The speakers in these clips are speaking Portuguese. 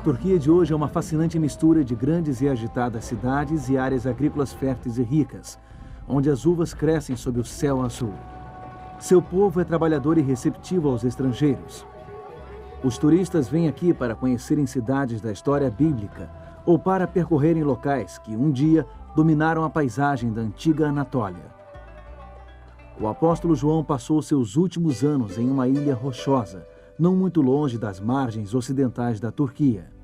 Turquia de hoje é uma fascinante mistura de grandes e agitadas cidades e áreas agrícolas férteis e ricas, onde as uvas crescem sob o céu azul. Seu povo é trabalhador e receptivo aos estrangeiros. Os turistas vêm aqui para conhecerem cidades da história bíblica ou para percorrerem locais que um dia dominaram a paisagem da antiga Anatólia. O apóstolo João passou seus últimos anos em uma ilha rochosa, não muito longe das margens ocidentais da Turquia.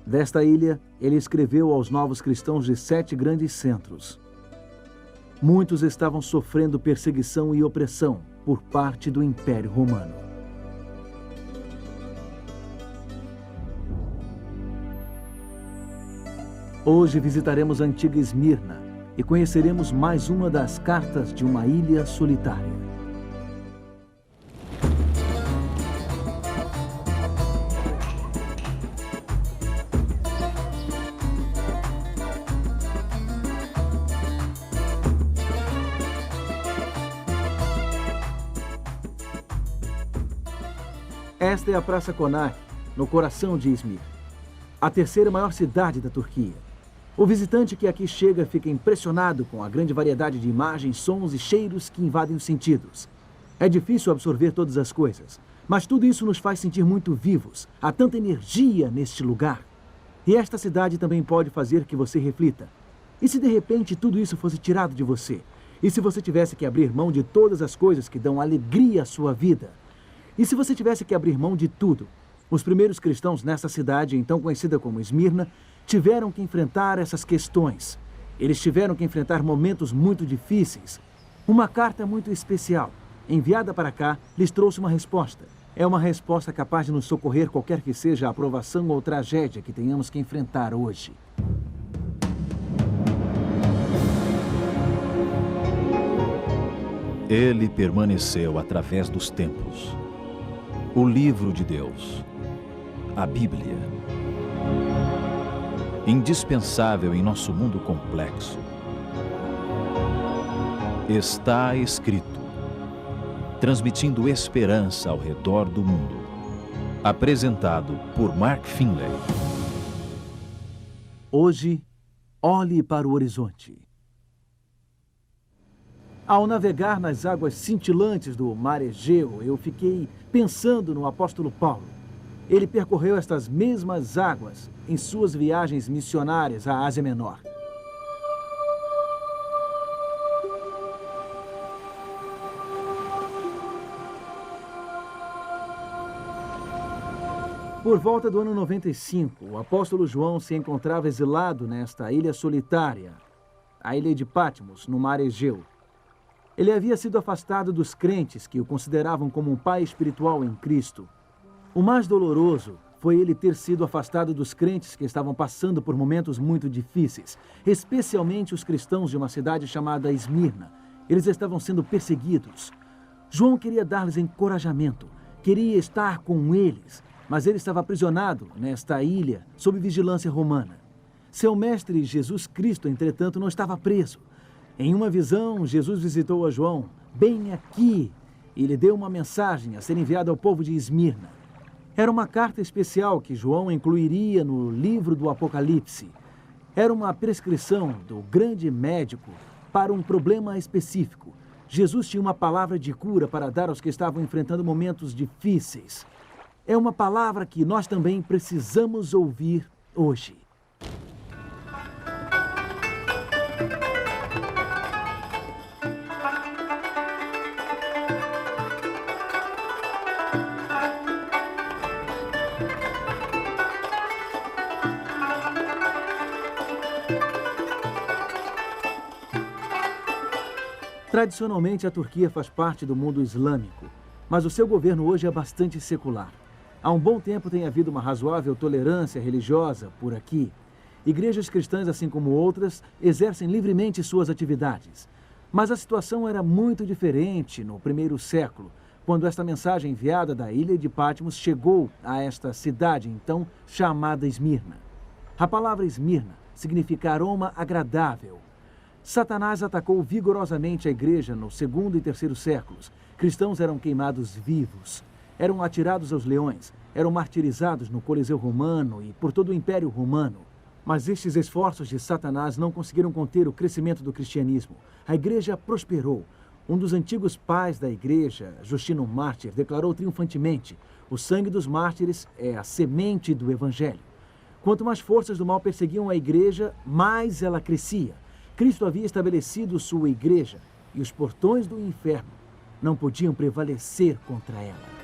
Desta ilha, ele escreveu aos novos cristãos de 7 grandes centros. Muitos estavam sofrendo perseguição e opressão por parte do Império Romano. Hoje visitaremos a antiga Esmirna e conheceremos mais uma das cartas de uma ilha solitária. Esta é a Praça Konak, no coração de Izmir, a terceira maior cidade da Turquia. O visitante que aqui chega fica impressionado com a grande variedade de imagens, sons e cheiros que invadem os sentidos. É difícil absorver todas as coisas, mas tudo isso nos faz sentir muito vivos. Há tanta energia neste lugar. E esta cidade também pode fazer que você reflita. E se de repente tudo isso fosse tirado de você? E se você tivesse que abrir mão de todas as coisas que dão alegria à sua vida? E se você tivesse que abrir mão de tudo? Os primeiros cristãos nessa cidade, então conhecida como Esmirna, tiveram que enfrentar essas questões. Eles tiveram que enfrentar momentos muito difíceis. Uma carta muito especial, enviada para cá, lhes trouxe uma resposta. É uma resposta capaz de nos socorrer qualquer que seja a provação ou tragédia que tenhamos que enfrentar hoje. Ele permaneceu através dos tempos. O livro de Deus, a Bíblia. Indispensável em nosso mundo complexo. Está escrito, transmitindo esperança ao redor do mundo. Apresentado por Mark Finley. Hoje, olhe para o horizonte. Ao navegar nas águas cintilantes do Mar Egeu, eu fiquei pensando no apóstolo Paulo. Ele percorreu estas mesmas águas em suas viagens missionárias à Ásia Menor. Por volta do ano 95, o apóstolo João se encontrava exilado nesta ilha solitária, a ilha de Patmos, no Mar Egeu. Ele havia sido afastado dos crentes que o consideravam como um pai espiritual em Cristo. O mais doloroso foi ele ter sido afastado dos crentes que estavam passando por momentos muito difíceis, especialmente os cristãos de uma cidade chamada Esmirna. Eles estavam sendo perseguidos. João queria dar-lhes encorajamento, queria estar com eles, mas ele estava aprisionado nesta ilha sob vigilância romana. Seu mestre Jesus Cristo, entretanto, não estava preso. Em uma visão, Jesus visitou a João, bem aqui, e lhe deu uma mensagem a ser enviada ao povo de Esmirna. Era uma carta especial que João incluiria no livro do Apocalipse. Era uma prescrição do grande médico para um problema específico. Jesus tinha uma palavra de cura para dar aos que estavam enfrentando momentos difíceis. É uma palavra que nós também precisamos ouvir hoje. Tradicionalmente, a Turquia faz parte do mundo islâmico, mas o seu governo hoje é bastante secular. Há um bom tempo tem havido uma razoável tolerância religiosa por aqui. Igrejas cristãs, assim como outras, exercem livremente suas atividades. Mas a situação era muito diferente no primeiro século, quando esta mensagem enviada da ilha de Patmos chegou a esta cidade, então chamada Esmirna. A palavra Esmirna significa aroma agradável. Satanás atacou vigorosamente a igreja no segundo e terceiro séculos. Cristãos eram queimados vivos. eram atirados aos leões, eram martirizados no Coliseu Romano e por todo o Império Romano. Mas estes esforços de Satanás não conseguiram conter o crescimento do cristianismo. A igreja prosperou. Um dos antigos pais da igreja, Justino Mártir, declarou triunfantemente: o sangue dos mártires é a semente do evangelho. Quanto mais forças do mal perseguiam a igreja, mais ela crescia. Cristo havia estabelecido sua igreja e os portões do inferno não podiam prevalecer contra ela.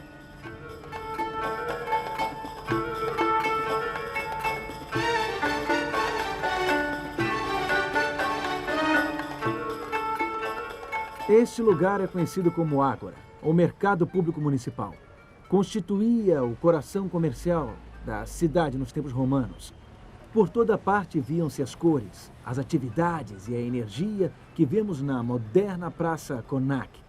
Este lugar é conhecido como Ágora, o mercado público municipal. Constituía o coração comercial da cidade nos tempos romanos. Por toda parte viam-se as cores, as atividades e a energia que vemos na moderna Praça Konak.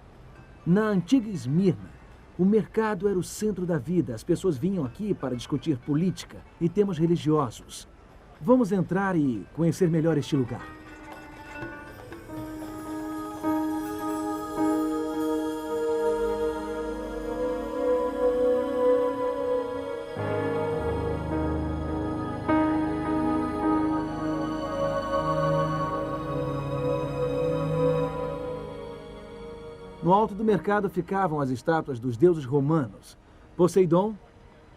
Na antiga Esmirna, o mercado era o centro da vida. As pessoas vinham aqui para discutir política e temas religiosos. Vamos entrar e conhecer melhor este lugar. No alto do mercado ficavam as estátuas dos deuses romanos, Poseidon,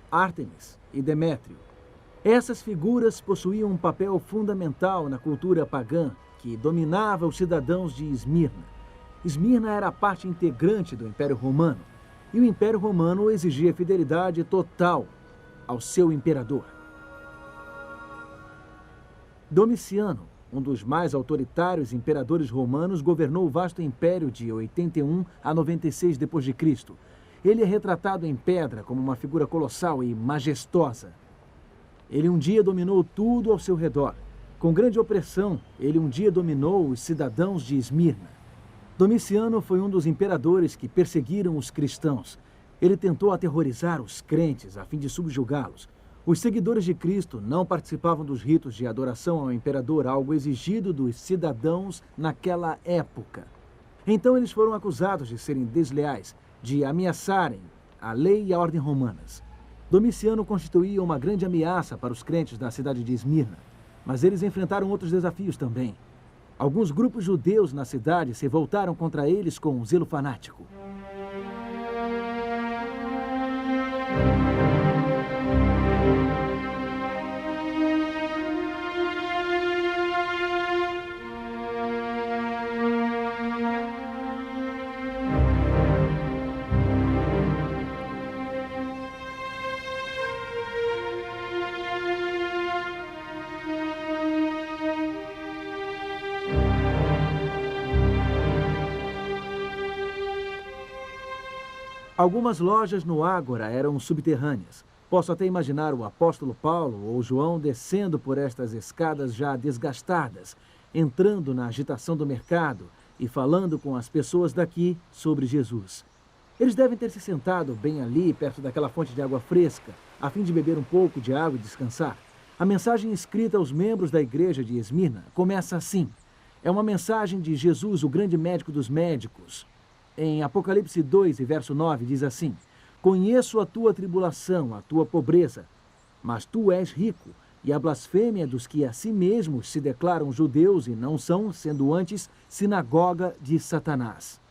Ártemis e Demétrio. Essas figuras possuíam um papel fundamental na cultura pagã que dominava os cidadãos de Esmirna. Esmirna era a parte integrante do Império Romano, e o Império Romano exigia fidelidade total ao seu imperador. Domiciano, um dos mais autoritários imperadores romanos, governou o vasto império de 81 a 96 d.C. Ele é retratado em pedra como uma figura colossal e majestosa. Ele um dia dominou tudo ao seu redor. Com grande opressão, ele um dia dominou os cidadãos de Esmirna. Domiciano foi um dos imperadores que perseguiram os cristãos. Ele tentou aterrorizar os crentes a fim de subjugá-los. Os seguidores de Cristo não participavam dos ritos de adoração ao imperador, algo exigido dos cidadãos naquela época. Então eles foram acusados de serem desleais, de ameaçarem a lei e a ordem romanas. Domiciano constituía uma grande ameaça para os crentes da cidade de Esmirna, mas eles enfrentaram outros desafios também. Alguns grupos judeus na cidade se voltaram contra eles com um zelo fanático. Algumas lojas no Ágora eram subterrâneas. Posso até imaginar o apóstolo Paulo ou João descendo por estas escadas já desgastadas, entrando na agitação do mercado e falando com as pessoas daqui sobre Jesus. Eles devem ter se sentado bem ali, perto daquela fonte de água fresca, a fim de beber um pouco de água e descansar. A mensagem escrita aos membros da igreja de Esmirna começa assim. É uma mensagem de Jesus, o grande médico dos médicos. Em Apocalipse 2, verso 9, diz assim: conheço a tua tribulação, a tua pobreza, mas tu és rico, e a blasfêmia dos que a si mesmos se declaram judeus e não são, sendo antes sinagoga de Satanás.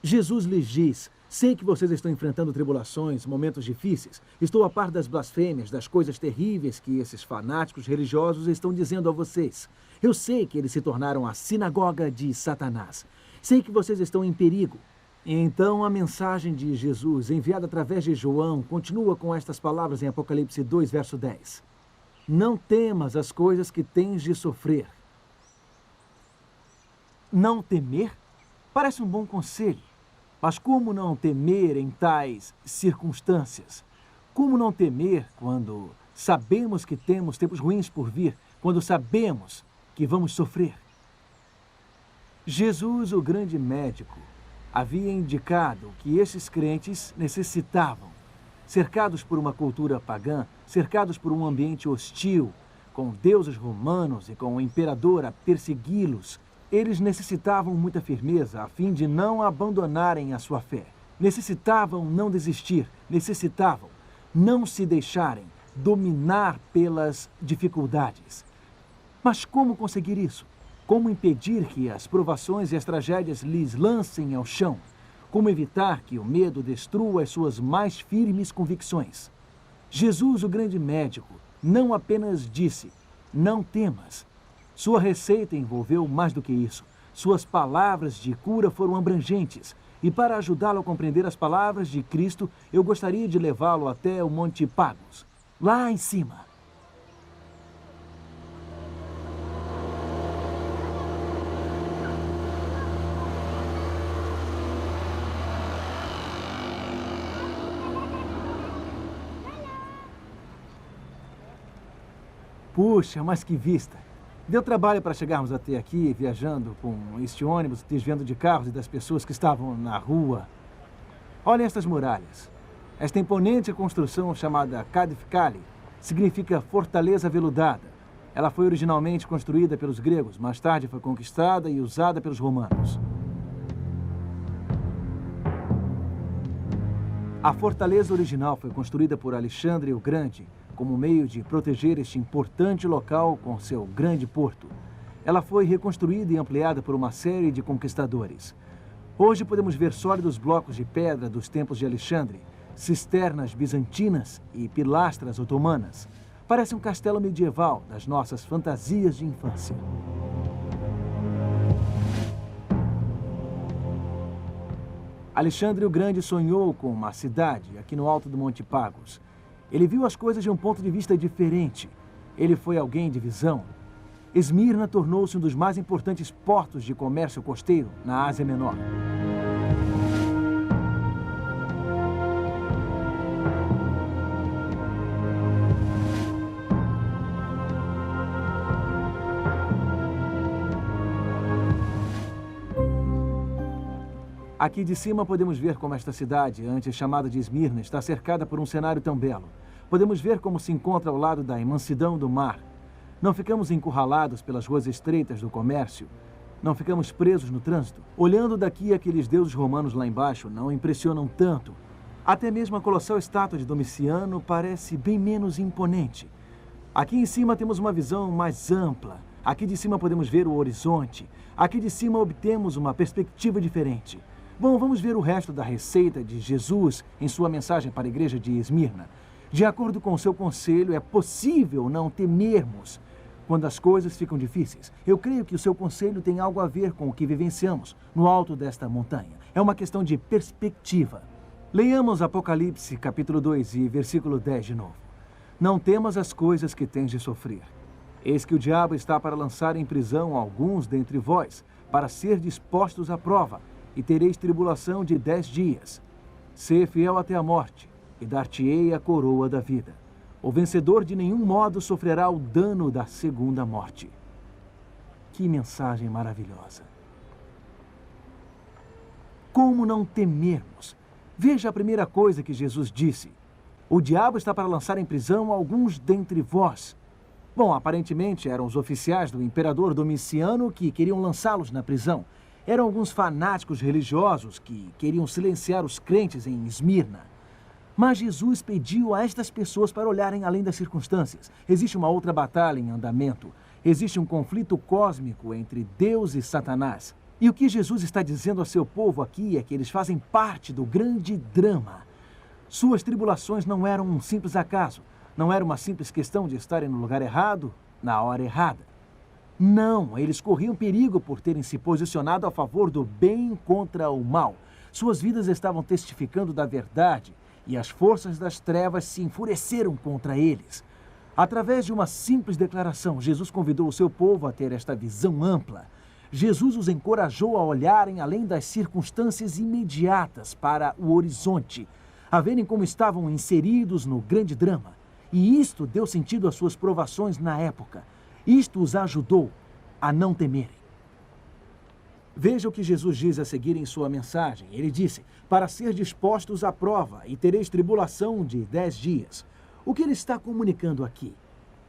Jesus lhes diz: sei que vocês estão enfrentando tribulações, momentos difíceis. Estou a par das blasfêmias, das coisas terríveis que esses fanáticos religiosos estão dizendo a vocês. Eu sei que eles se tornaram a sinagoga de Satanás. Sei que vocês estão em perigo. E então a mensagem de Jesus, enviada através de João, continua com estas palavras em Apocalipse 2, verso 10. Não temas as coisas que tens de sofrer. Não temer? Parece um bom conselho. Mas como não temer em tais circunstâncias? Como não temer quando sabemos que temos tempos ruins por vir, quando sabemos que vamos sofrer? Jesus, o grande médico, havia indicado que esses crentes necessitavam, cercados por uma cultura pagã, cercados por um ambiente hostil, com deuses romanos e com o imperador a persegui-los, eles necessitavam muita firmeza a fim de não abandonarem a sua fé. Necessitavam não desistir, necessitavam não se deixarem dominar pelas dificuldades. Mas como conseguir isso? Como impedir que as provações e as tragédias lhes lancem ao chão? Como evitar que o medo destrua as suas mais firmes convicções? Jesus, o grande médico, não apenas disse, não temas. Sua receita envolveu mais do que isso. Suas palavras de cura foram abrangentes. E para ajudá-lo a compreender as palavras de Cristo, eu gostaria de levá-lo até o Monte Pagos, lá em cima. Puxa, mas que vista! Deu trabalho para chegarmos até aqui, viajando com este ônibus, desviando de carros e das pessoas que estavam na rua. Olhem estas muralhas. Esta imponente construção chamada Cadifcali significa fortaleza veludada. Ela foi originalmente construída pelos gregos, mais tarde foi conquistada e usada pelos romanos. A fortaleza original foi construída por Alexandre o Grande, como meio de proteger este importante local com seu grande porto. Ela foi reconstruída e ampliada por uma série de conquistadores. Hoje podemos ver sólidos blocos de pedra dos tempos de Alexandre, cisternas bizantinas e pilastras otomanas. Parece um castelo medieval das nossas fantasias de infância. Alexandre o Grande sonhou com uma cidade aqui no alto do Monte Pagos. Ele viu as coisas de um ponto de vista diferente. Ele foi alguém de visão. Esmirna tornou-se um dos mais importantes portos de comércio costeiro na Ásia Menor. Aqui de cima podemos ver como esta cidade, antes chamada de Esmirna, está cercada por um cenário tão belo. Podemos ver como se encontra ao lado da imensidão do mar. Não ficamos encurralados pelas ruas estreitas do comércio. Não ficamos presos no trânsito. Olhando daqui, aqueles deuses romanos lá embaixo não impressionam tanto. Até mesmo a colossal estátua de Domiciano parece bem menos imponente. Aqui em cima temos uma visão mais ampla. Aqui de cima podemos ver o horizonte. Aqui de cima obtemos uma perspectiva diferente. Bom, vamos ver o resto da receita de Jesus em sua mensagem para a igreja de Esmirna. De acordo com o seu conselho, é possível não temermos quando as coisas ficam difíceis. Eu creio que o seu conselho tem algo a ver com o que vivenciamos no alto desta montanha. É uma questão de perspectiva. Leiamos Apocalipse, capítulo 2 e versículo 10 de novo. Não temas as coisas que tens de sofrer. Eis que o diabo está para lançar em prisão alguns dentre vós, para ser dispostos à prova, e tereis tribulação de 10 dias. Sê fiel até a morte, e dar-te-ei a coroa da vida. O vencedor de nenhum modo sofrerá o dano da segunda morte. Que mensagem maravilhosa! Como não temermos? Veja a primeira coisa que Jesus disse. O diabo está para lançar em prisão alguns dentre vós. Bom, aparentemente eram os oficiais do imperador Domiciano que queriam lançá-los na prisão. Eram alguns fanáticos religiosos que queriam silenciar os crentes em Esmirna. Mas Jesus pediu a estas pessoas para olharem além das circunstâncias. Existe uma outra batalha em andamento. Existe um conflito cósmico entre Deus e Satanás. E o que Jesus está dizendo ao seu povo aqui é que eles fazem parte do grande drama. Suas tribulações não eram um simples acaso. Não era uma simples questão de estarem no lugar errado, na hora errada. Não, eles corriam perigo por terem se posicionado a favor do bem contra o mal. Suas vidas estavam testificando da verdade e as forças das trevas se enfureceram contra eles. Através de uma simples declaração, Jesus convidou o seu povo a ter esta visão ampla. Jesus os encorajou a olharem além das circunstâncias imediatas para o horizonte, a verem como estavam inseridos no grande drama. E isto deu sentido às suas provações na época. Isto os ajudou a não temerem. Veja o que Jesus diz a seguir em sua mensagem. Ele disse, para ser dispostos à prova e tereis tribulação de 10 dias. O que ele está comunicando aqui?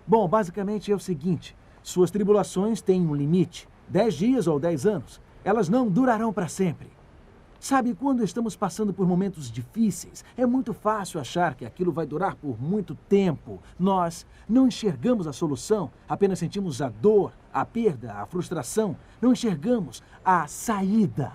Bom, basicamente é o seguinte, suas tribulações têm um limite, 10 dias ou 10 anos. Elas não durarão para sempre. Sabe, quando estamos passando por momentos difíceis, é muito fácil achar que aquilo vai durar por muito tempo. Nós não enxergamos a solução, apenas sentimos a dor, a perda, a frustração. Não enxergamos a saída.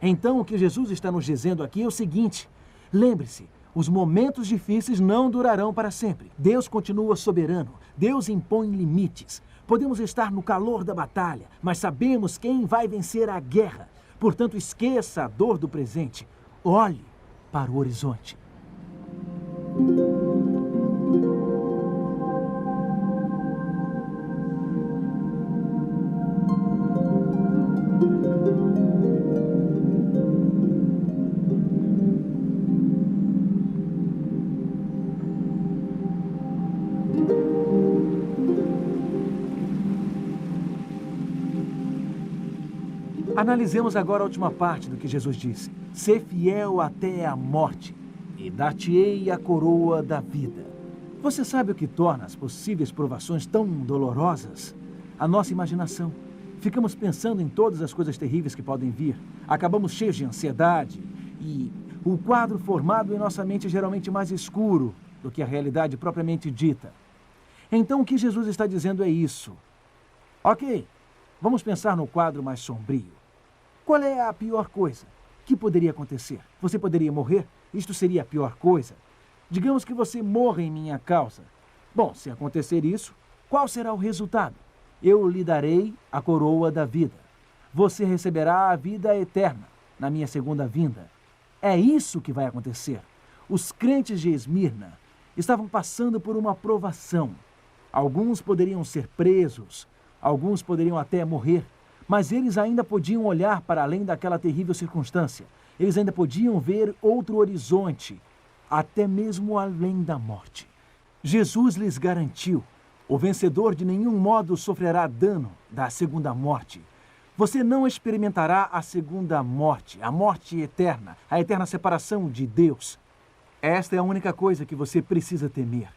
Então, o que Jesus está nos dizendo aqui é o seguinte: lembre-se, os momentos difíceis não durarão para sempre. Deus continua soberano. Deus impõe limites. Podemos estar no calor da batalha, mas sabemos quem vai vencer a guerra. Portanto, esqueça a dor do presente. Olhe para o horizonte. Analisemos agora a última parte do que Jesus disse. Ser fiel até a morte, e dar-te-ei a coroa da vida. Você sabe o que torna as possíveis provações tão dolorosas? A nossa imaginação. Ficamos pensando em todas as coisas terríveis que podem vir. Acabamos cheios de ansiedade. E o quadro formado em nossa mente é geralmente mais escuro do que a realidade propriamente dita. Então, o que Jesus está dizendo é isso. Ok, vamos pensar no quadro mais sombrio. Qual é a pior coisa que poderia acontecer? Você poderia morrer? Isto seria a pior coisa. Digamos que você morra em minha causa. Bom, se acontecer isso, qual será o resultado? Eu lhe darei a coroa da vida. Você receberá a vida eterna na minha segunda vinda. É isso que vai acontecer. Os crentes de Esmirna estavam passando por uma provação. Alguns poderiam ser presos, alguns poderiam até morrer. Mas eles ainda podiam olhar para além daquela terrível circunstância. Eles ainda podiam ver outro horizonte, até mesmo além da morte. Jesus lhes garantiu: o vencedor de nenhum modo sofrerá dano da segunda morte. Você não experimentará a segunda morte, a morte eterna, a eterna separação de Deus. Esta é a única coisa que você precisa temer.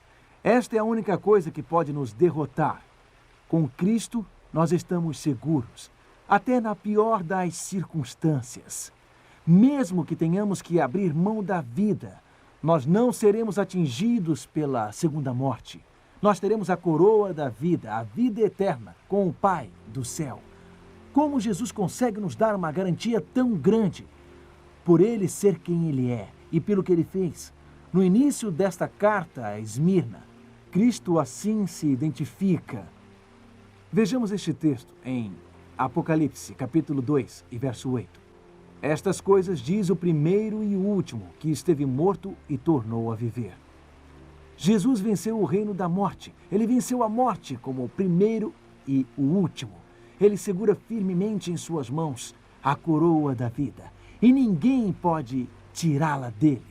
Esta é a única coisa que pode nos derrotar. Com Cristo, nós estamos seguros. Até na pior das circunstâncias. Mesmo que tenhamos que abrir mão da vida, nós não seremos atingidos pela segunda morte. Nós teremos a coroa da vida, a vida eterna, com o Pai do céu. Como Jesus consegue nos dar uma garantia tão grande? Por Ele ser quem Ele é e pelo que Ele fez. No início desta carta a Esmirna, Cristo assim se identifica. Vejamos este texto em Apocalipse, capítulo 2 e verso 8. Estas coisas diz o primeiro e o último, que esteve morto e tornou a viver. Jesus venceu o reino da morte. Ele venceu a morte como o primeiro e o último. Ele segura firmemente em suas mãos a coroa da vida. E ninguém pode tirá-la dele.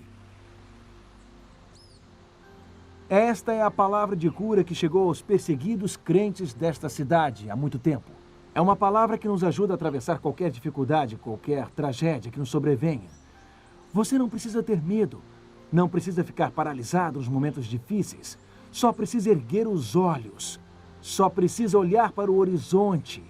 Esta é a palavra de cura que chegou aos perseguidos crentes desta cidade há muito tempo. É uma palavra que nos ajuda a atravessar qualquer dificuldade, qualquer tragédia que nos sobrevenha. Você não precisa ter medo, não precisa ficar paralisado nos momentos difíceis. Só precisa erguer os olhos, só precisa olhar para o horizonte.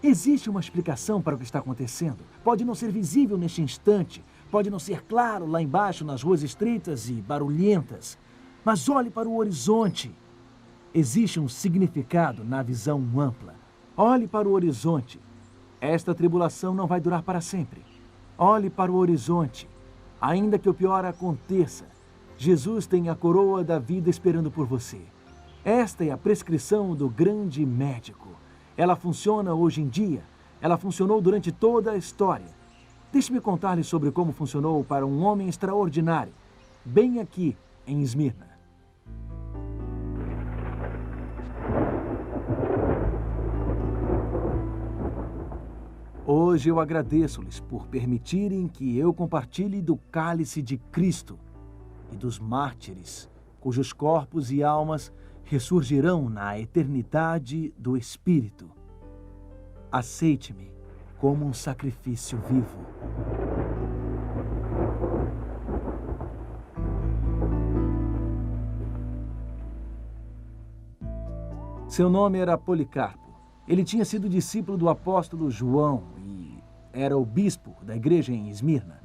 Existe uma explicação para o que está acontecendo. Pode não ser visível neste instante, pode não ser claro lá embaixo nas ruas estreitas e barulhentas, mas olhe para o horizonte. Existe um significado na visão ampla. Olhe para o horizonte. Esta tribulação não vai durar para sempre. Olhe para o horizonte. Ainda que o pior aconteça, Jesus tem a coroa da vida esperando por você. Esta é a prescrição do grande médico. Ela funciona hoje em dia. Ela funcionou durante toda a história. Deixe-me contar-lhe sobre como funcionou para um homem extraordinário, bem aqui em Esmirna. Hoje eu agradeço-lhes por permitirem que eu compartilhe do cálice de Cristo e dos mártires, cujos corpos e almas ressurgirão na eternidade do Espírito. Aceite-me como um sacrifício vivo. Seu nome era Policarpo. Ele tinha sido discípulo do apóstolo João e era o bispo da igreja em Esmirna.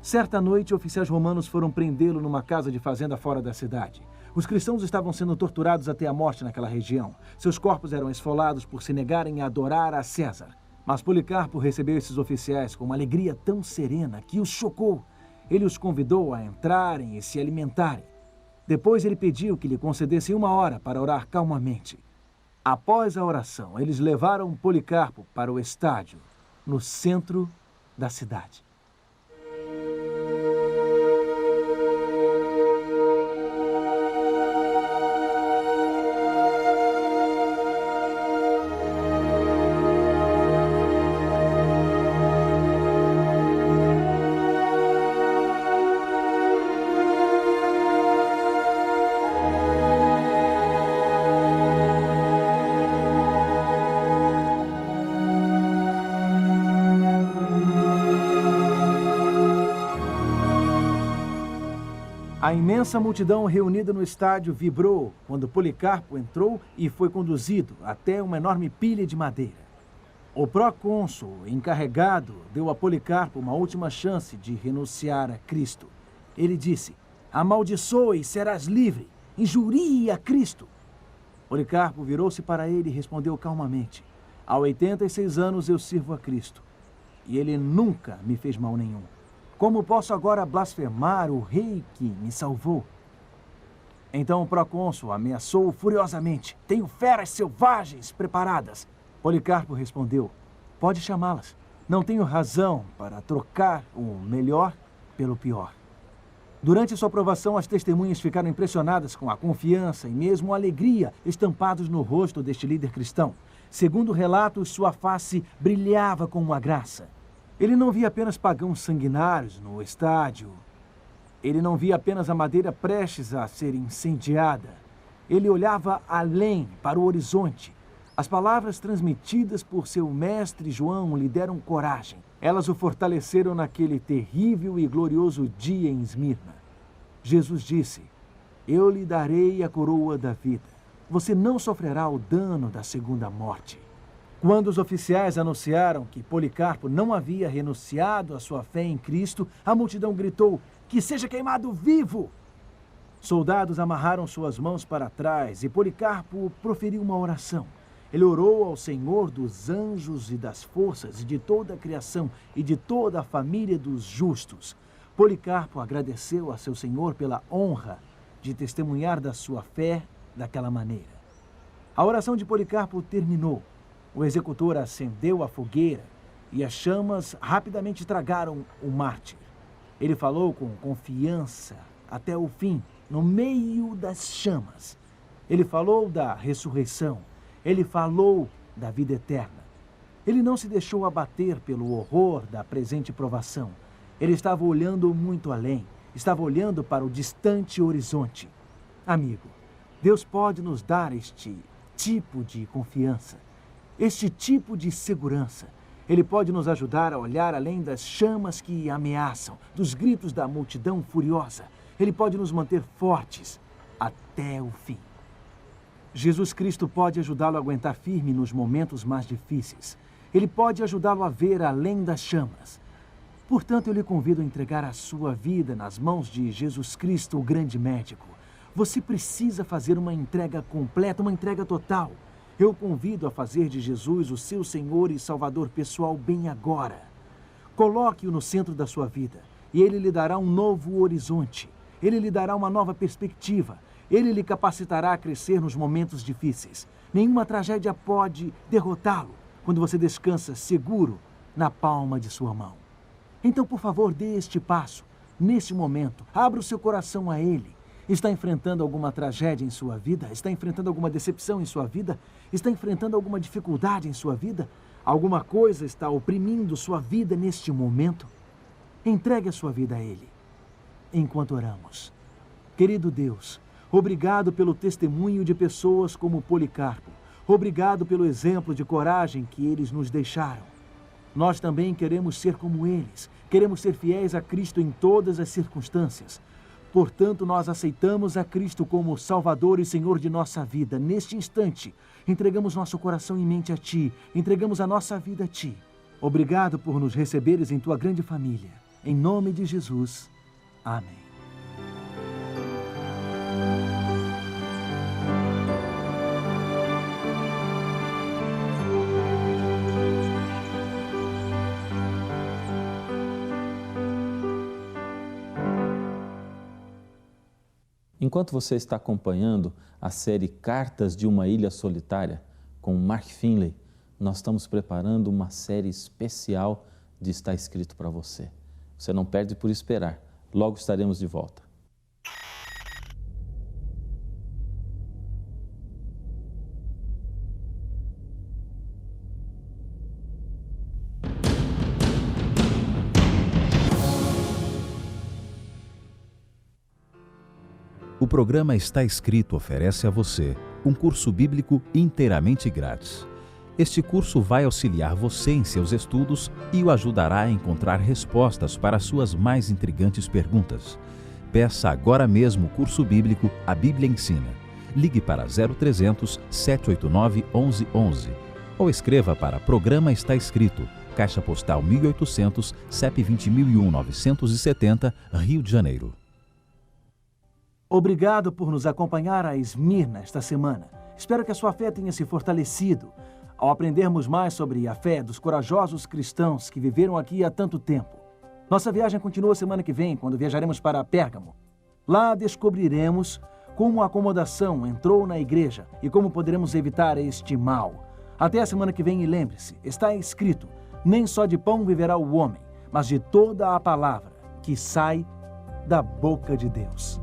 Certa noite, oficiais romanos foram prendê-lo numa casa de fazenda fora da cidade. Os cristãos estavam sendo torturados até a morte naquela região. Seus corpos eram esfolados por se negarem a adorar a César. Mas Policarpo recebeu esses oficiais com uma alegria tão serena que os chocou. Ele os convidou a entrarem e se alimentarem. Depois ele pediu que lhe concedessem 1 hora para orar calmamente. Após a oração, eles levaram Policarpo para o estádio, no centro da cidade. A imensa multidão reunida no estádio vibrou quando Policarpo entrou e foi conduzido até uma enorme pilha de madeira. O procônsul encarregado deu a Policarpo uma última chance de renunciar a Cristo. Ele disse: "Amaldiçoe e serás livre. Injurie a Cristo." Policarpo virou-se para ele e respondeu calmamente: "Há 86 anos eu sirvo a Cristo, e ele nunca me fez mal nenhum. Como posso agora blasfemar o rei que me salvou?" Então o procônsul ameaçou furiosamente: "Tenho feras selvagens preparadas." Policarpo respondeu: "Pode chamá-las. Não tenho razão para trocar o melhor pelo pior." Durante sua aprovação, as testemunhas ficaram impressionadas com a confiança e mesmo a alegria estampados no rosto deste líder cristão. Segundo relatos, sua face brilhava com uma graça. Ele não via apenas pagãos sanguinários no estádio. Ele não via apenas a madeira prestes a ser incendiada. Ele olhava além, para o horizonte. As palavras transmitidas por seu mestre João lhe deram coragem. Elas o fortaleceram naquele terrível e glorioso dia em Esmirna. Jesus disse: "Eu lhe darei a coroa da vida. Você não sofrerá o dano da segunda morte." Quando os oficiais anunciaram que Policarpo não havia renunciado à sua fé em Cristo, a multidão gritou: "Que seja queimado vivo!" Soldados amarraram suas mãos para trás e Policarpo proferiu uma oração. Ele orou ao Senhor dos anjos e das forças e de toda a criação e de toda a família dos justos. Policarpo agradeceu a seu Senhor pela honra de testemunhar da sua fé daquela maneira. A oração de Policarpo terminou. O executor acendeu a fogueira e as chamas rapidamente tragaram o mártir. Ele falou com confiança até o fim, no meio das chamas. Ele falou da ressurreição. Ele falou da vida eterna. Ele não se deixou abater pelo horror da presente provação. Ele estava olhando muito além. Estava olhando para o distante horizonte. Amigo, Deus pode nos dar este tipo de confiança. Este tipo de segurança. Ele pode nos ajudar a olhar além das chamas que ameaçam, dos gritos da multidão furiosa. Ele pode nos manter fortes até o fim. Jesus Cristo pode ajudá-lo a aguentar firme nos momentos mais difíceis. Ele pode ajudá-lo a ver além das chamas. Portanto, eu lhe convido a entregar a sua vida nas mãos de Jesus Cristo, o grande médico. Você precisa fazer uma entrega completa, uma entrega total. Eu convido a fazer de Jesus o seu Senhor e Salvador pessoal bem agora. Coloque-o no centro da sua vida e Ele lhe dará um novo horizonte. Ele lhe dará uma nova perspectiva. Ele lhe capacitará a crescer nos momentos difíceis. Nenhuma tragédia pode derrotá-lo quando você descansa seguro na palma de sua mão. Então, por favor, dê este passo. Neste momento, abra o seu coração a Ele. Está enfrentando alguma tragédia em sua vida? Está enfrentando alguma decepção em sua vida? Está enfrentando alguma dificuldade em sua vida? Alguma coisa está oprimindo sua vida neste momento? Entregue a sua vida a Ele. Enquanto oramos. Querido Deus, obrigado pelo testemunho de pessoas como Policarpo. Obrigado pelo exemplo de coragem que eles nos deixaram. Nós também queremos ser como eles. Queremos ser fiéis a Cristo em todas as circunstâncias. Portanto, nós aceitamos a Cristo como Salvador e Senhor de nossa vida. Neste instante, entregamos nosso coração e mente a Ti. Entregamos a nossa vida a Ti. Obrigado por nos receberes em tua grande família. Em nome de Jesus. Amém. Enquanto você está acompanhando a série Cartas de uma Ilha Solitária, com Mark Finley, nós estamos preparando uma série especial de Está Escrito para você. Você não perde por esperar. Logo estaremos de volta. O programa Está Escrito oferece a você um curso bíblico inteiramente grátis. Este curso vai auxiliar você em seus estudos e o ajudará a encontrar respostas para as suas mais intrigantes perguntas. Peça agora mesmo o curso bíblico A Bíblia Ensina. Ligue para 0300 789 1111 ou escreva para Programa Está Escrito, Caixa Postal 1800, CEP 20.970, Rio de Janeiro. Obrigado por nos acompanhar a Esmirna esta semana. Espero que a sua fé tenha se fortalecido ao aprendermos mais sobre a fé dos corajosos cristãos que viveram aqui há tanto tempo. Nossa viagem continua semana que vem, quando viajaremos para Pérgamo. Lá descobriremos como a acomodação entrou na igreja e como poderemos evitar este mal. Até a semana que vem e lembre-se, está escrito, nem só de pão viverá o homem, mas de toda a palavra que sai da boca de Deus.